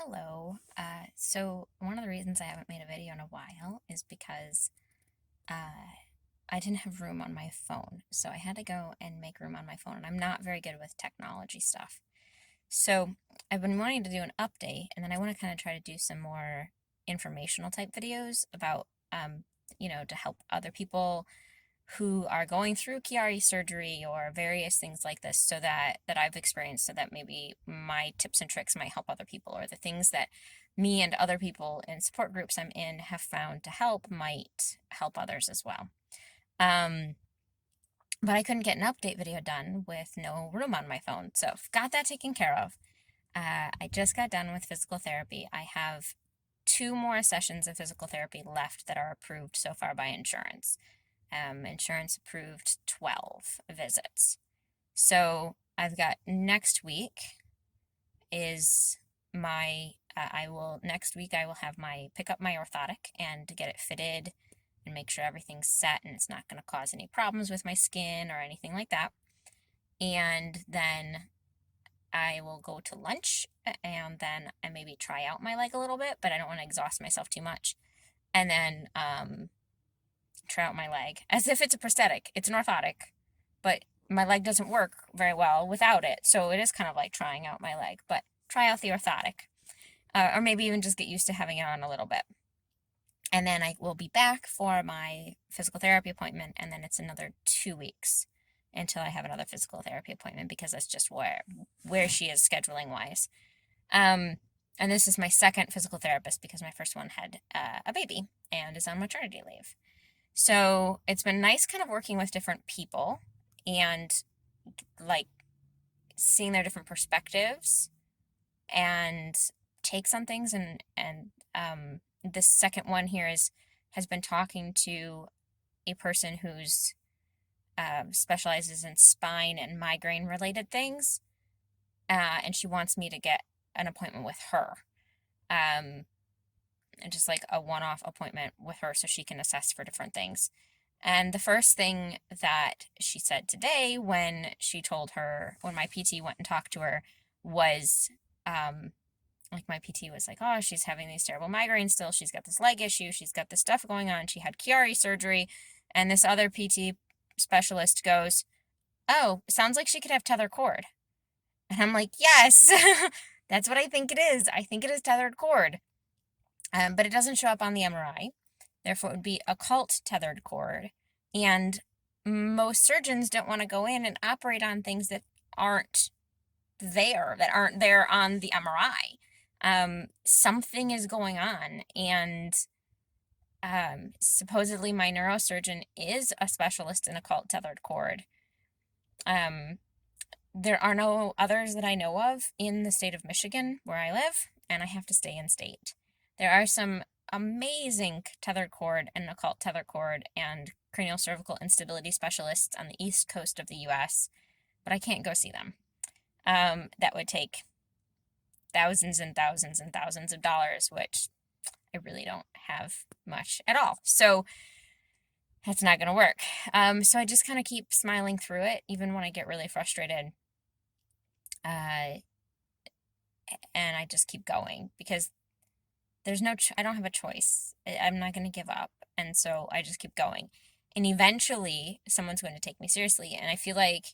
Hello. So one of the reasons I haven't made a video in a while is because I didn't have room on my phone. So I had to go and make room on my phone. And I'm not very good with technology stuff. So I've been wanting to do an update, and then I want to kind of try to do some more informational type videos about, to help other people who are going through Chiari surgery or various things like this so that I've experienced, so that maybe my tips and tricks might help other people, or the things that me and other people in support groups I'm in have found to help might help others as well. Um, but I couldn't get an update video done with no room on my phone. So I've got that taken care of. I just got done with physical therapy. I have 2 more sessions of physical therapy left that are approved so far by insurance. Insurance approved 12 visits. So I've got next week is my, next week I will have pick up my orthotic and to get it fitted and make sure everything's set and it's not going to cause any problems with my skin or anything like that. And then I will go to lunch and then I maybe try out my leg a little bit, but I don't want to exhaust myself too much. And then, try out my leg as if it's a prosthetic. It's an orthotic, but my leg doesn't work very well without it. So it is kind of like trying out my leg, but try out the orthotic, or maybe even just get used to having it on a little bit. And then I will be back for my physical therapy appointment, and then it's another 2 weeks until I have another physical therapy appointment because that's just where she is scheduling wise. And this is my second physical therapist because my first one had a baby and is on maternity leave. So it's been nice kind of working with different people and like seeing their different perspectives and takes on things. And this second one here has been talking to a person who's specializes in spine and migraine related things. And she wants me to get an appointment with her. And just like a one-off appointment with her so she can assess for different things. And the first thing that she said today when my PT went and talked to her was, like my PT was like, oh, she's having these terrible migraines still. She's got this leg issue. She's got this stuff going on. She had Chiari surgery. And this other PT specialist goes, oh, sounds like she could have tether cord. And I'm like, yes, that's what I think it is. I think it is tethered cord. But it doesn't show up on the MRI. Therefore, it would be occult tethered cord. And most surgeons don't want to go in and operate on things that aren't there on the MRI. Something is going on. And supposedly my neurosurgeon is a specialist in occult tethered cord. There are no others that I know of in the state of Michigan where I live, and I have to stay in state. There are some amazing tethered cord and occult tethered cord and cranial cervical instability specialists on the east coast of the US, but I can't go see them. That would take thousands and thousands and thousands of dollars, which I really don't have much at all. So that's not going to work. So I just kind of keep smiling through it, even when I get really frustrated. And I just keep going because I don't have a choice. I'm not going to give up. And so I just keep going. And eventually someone's going to take me seriously. And I feel like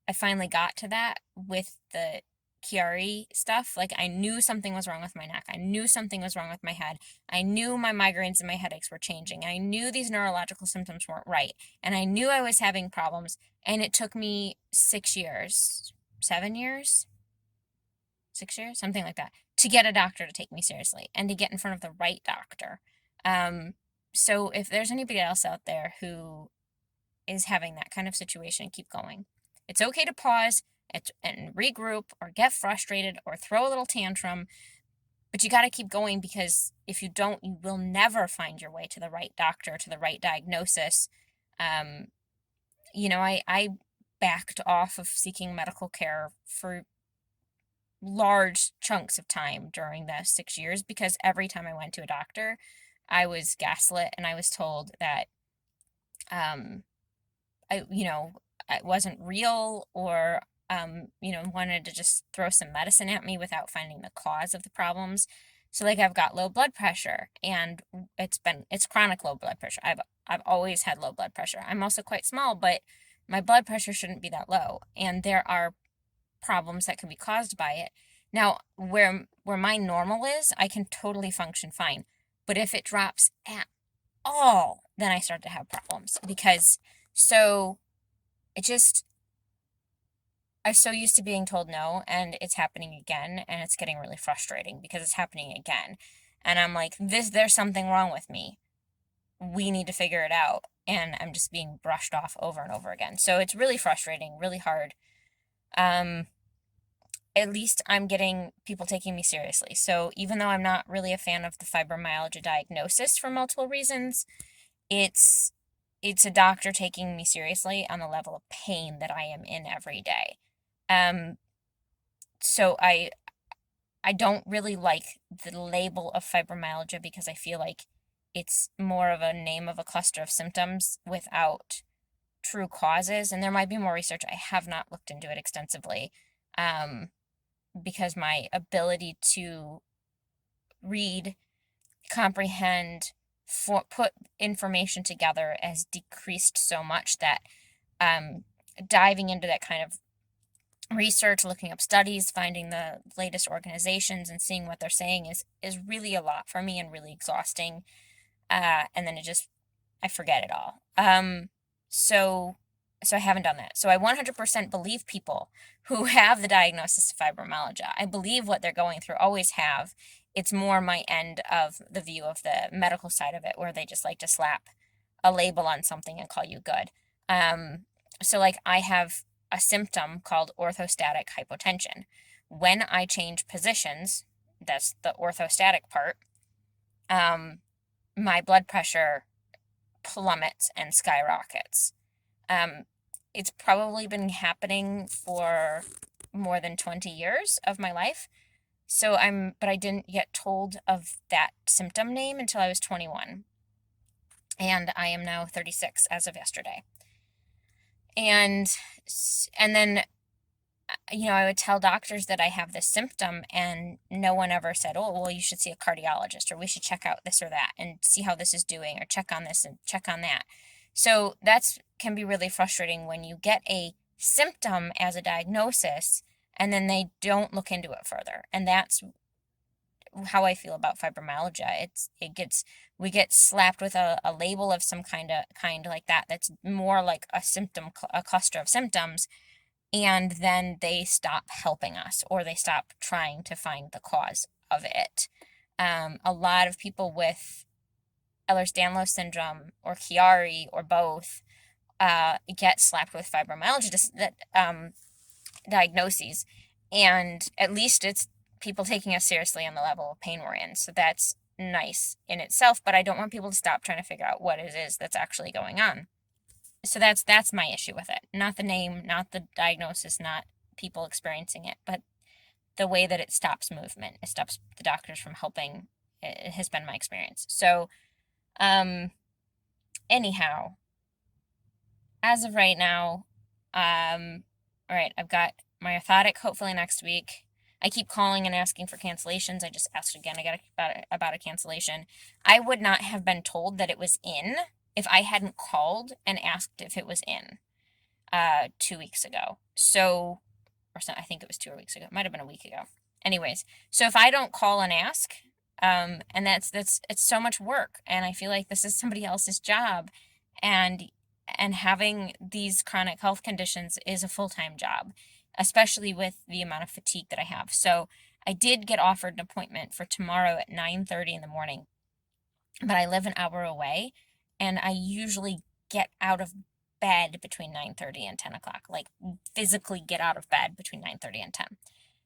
I finally got to that with the Chiari stuff. Like I knew something was wrong with my neck. I knew something was wrong with my head. I knew my migraines and my headaches were changing. I knew these neurological symptoms weren't right. And I knew I was having problems. And it took me 6 years, 7 years, 6 years, something like that, to get a doctor to take me seriously and to get in front of the right doctor. So if there's anybody else out there who is having that kind of situation, keep going. It's okay to pause and regroup or get frustrated or throw a little tantrum, but you got to keep going because if you don't, you will never find your way to the right doctor, to the right diagnosis. I backed off of seeking medical care for large chunks of time during the 6 years because every time I went to a doctor, I was gaslit and I was told that it wasn't real or wanted to just throw some medicine at me without finding the cause of the problems. So like I've got low blood pressure, and it's chronic low blood pressure. I've always had low blood pressure. I'm also quite small, but my blood pressure shouldn't be that low, and there are problems that can be caused by it. Now, where my normal is, I can totally function fine. But if it drops at all, then I start to have problems, because so it just I'm so used to being told no, and it's happening again, and it's getting really frustrating because it's happening again. And I'm like, there's something wrong with me. We need to figure it out. And I'm just being brushed off over and over again. So it's really frustrating, really hard. Um, at least I'm getting people taking me seriously. So even though I'm not really a fan of the fibromyalgia diagnosis for multiple reasons, it's a doctor taking me seriously on the level of pain that I am in every day. So I don't really like the label of fibromyalgia, because I feel like it's more of a name of a cluster of symptoms without true causes. And there might be more research. I have not looked into it extensively, because my ability to read, comprehend, put information together has decreased so much that diving into that kind of research, looking up studies, finding the latest organizations and seeing what they're saying is really a lot for me and really exhausting. And then I forget it all. So I haven't done that. So I 100% believe people who have the diagnosis of fibromyalgia. I believe what they're going through, always have. It's more my end of the view of the medical side of it, where they just like to slap a label on something and call you good. So like I have a symptom called orthostatic hypotension. When I change positions, that's the orthostatic part, my blood pressure plummets and skyrockets. It's probably been happening for more than 20 years of my life. But I didn't get told of that symptom name until I was 21. And I am now 36 as of yesterday. And then, I would tell doctors that I have this symptom, and no one ever said, oh, well, you should see a cardiologist, or we should check out this or that and see how this is doing, or check on this and check on that. So can be really frustrating when you get a symptom as a diagnosis and then they don't look into it further. And that's how I feel about fibromyalgia. We get slapped with a label of some kind like that, that's more like a cluster of symptoms, and then they stop helping us, or they stop trying to find the cause of it. A lot of people with Ehlers-Danlos syndrome or Chiari or both get slapped with fibromyalgia diagnoses, and at least it's people taking us seriously on the level of pain we're in. So that's nice in itself, but I don't want people to stop trying to figure out what it is that's actually going on. So that's my issue with it. Not the name, not the diagnosis, not people experiencing it, but the way that it stops movement. It stops the doctors from helping. It has been my experience. So, anyhow, as of right now, all right, I've got my orthotic hopefully next week. I keep calling and asking for cancellations. I just asked again. I got about a cancellation. I would not have been told that it was in if I hadn't called and asked if it was in 2 weeks ago. So, I think it was 2 weeks ago. It might have been a week ago. Anyways, so if I don't call and ask, and it's so much work, and I feel like this is somebody else's job, and having these chronic health conditions is a full-time job, especially with the amount of fatigue that I have. So I did get offered an appointment for tomorrow at 9:30 in the morning, but I live an hour away, and I usually get out of bed between 9:30 and 10 o'clock, like physically get out of bed between 9:30 and 10.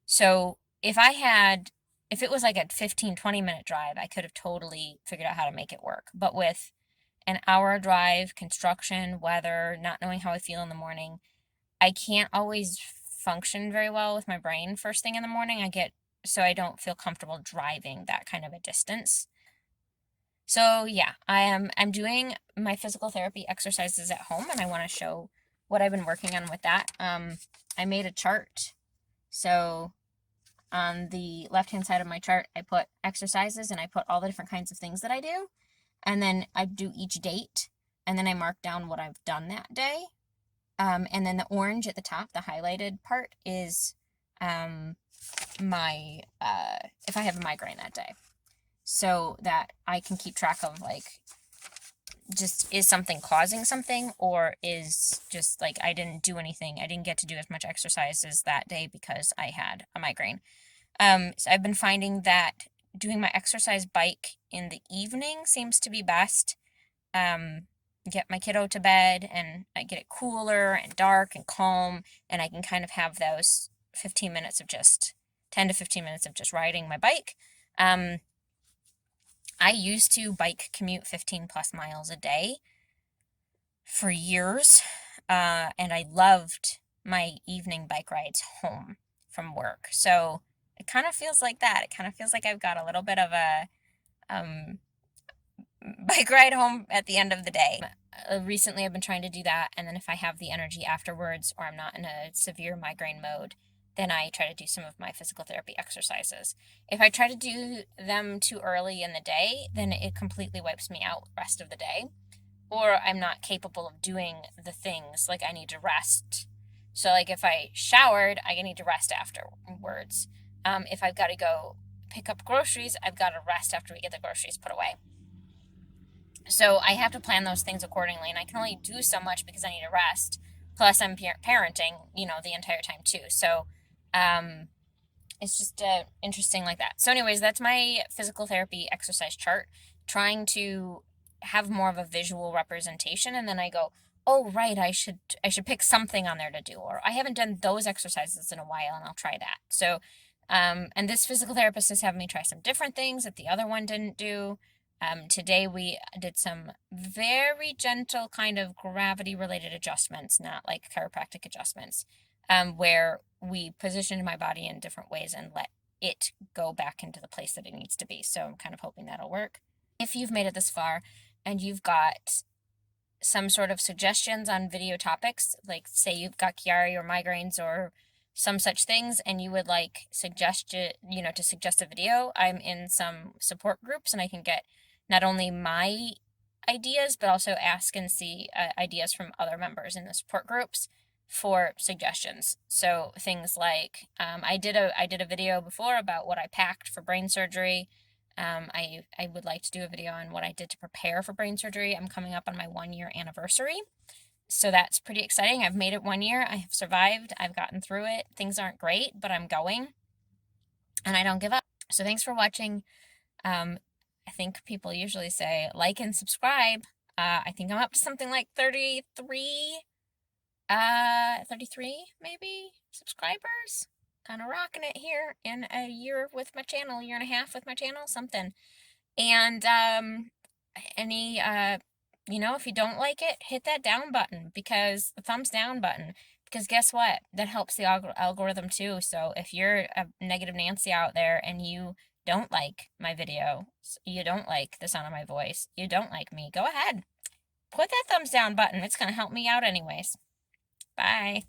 So if it was like a 15-20 minute drive, I could have totally figured out how to make it work. But with an hour drive, construction, weather, not knowing how I feel in the morning, I can't always function very well with my brain first thing in the morning. So I don't feel comfortable driving that kind of a distance. So yeah, I'm doing my physical therapy exercises at home, and I want to show what I've been working on with that. I made a chart. So on the left-hand side of my chart, I put exercises and I put all the different kinds of things that I do. And then I do each date, and then I mark down what I've done that day. And then the orange at the top, the highlighted part, is my if I have a migraine that day, so that I can keep track of, like, just is something causing something, or is just like I didn't do anything, I didn't get to do as much exercises that day because I had a migraine. So I've been finding that doing my exercise bike in the evening seems to be best. Get my kiddo to bed and I get it cooler and dark and calm, and I can kind of have those 15 minutes of just 10 to 15 minutes of just riding my bike. I used to bike commute 15 plus miles a day for years, and I loved my evening bike rides home from work. So it kind of feels like that. It kind of feels like I've got a little bit of a bike ride home at the end of the day. Recently, I've been trying to do that, and then if I have the energy afterwards, or I'm not in a severe migraine mode, then I try to do some of my physical therapy exercises. If I try to do them too early in the day, then it completely wipes me out the rest of the day, or I'm not capable of doing the things, like I need to rest. So, like, if I showered, I need to rest afterwards. If I've got to go pick up groceries, I've got to rest after we get the groceries put away. So I have to plan those things accordingly, and I can only do so much because I need to rest. Plus, I'm parenting, the entire time too. So, it's just interesting like that. So, anyways, that's my physical therapy exercise chart. Trying to have more of a visual representation, and then I go, oh right, I should pick something on there to do, or I haven't done those exercises in a while, and I'll try that. So, and this physical therapist is having me try some different things that the other one didn't do. Today we did some very gentle kind of gravity related adjustments, not like chiropractic adjustments, where we positioned my body in different ways and let it go back into the place that it needs to be. So I'm kind of hoping that'll work. If you've made it this far and you've got some sort of suggestions on video topics, like say you've got Chiari or migraines or some such things, and you would like to suggest a video, I'm in some support groups and I can get not only my ideas, but also ask and see ideas from other members in the support groups for suggestions. So things like, I did a video before about what I packed for brain surgery. I would like to do a video on what I did to prepare for brain surgery. I'm coming up on my 1-year anniversary. So that's pretty exciting. I've made it 1 year. I have survived. I've gotten through it. Things aren't great, but I'm going and I don't give up. So thanks for watching. I think people usually say like and subscribe. I think I'm up to something like 33 maybe subscribers. Kind of rocking it here in a year with my channel, year and a half with my channel, something. And if you don't like it, hit that down button, because the thumbs down button, because guess what? That helps the algorithm too. So if you're a negative Nancy out there and you don't like my video, you don't like the sound of my voice, you don't like me, go ahead. Put that thumbs down button. It's going to help me out anyways. Bye.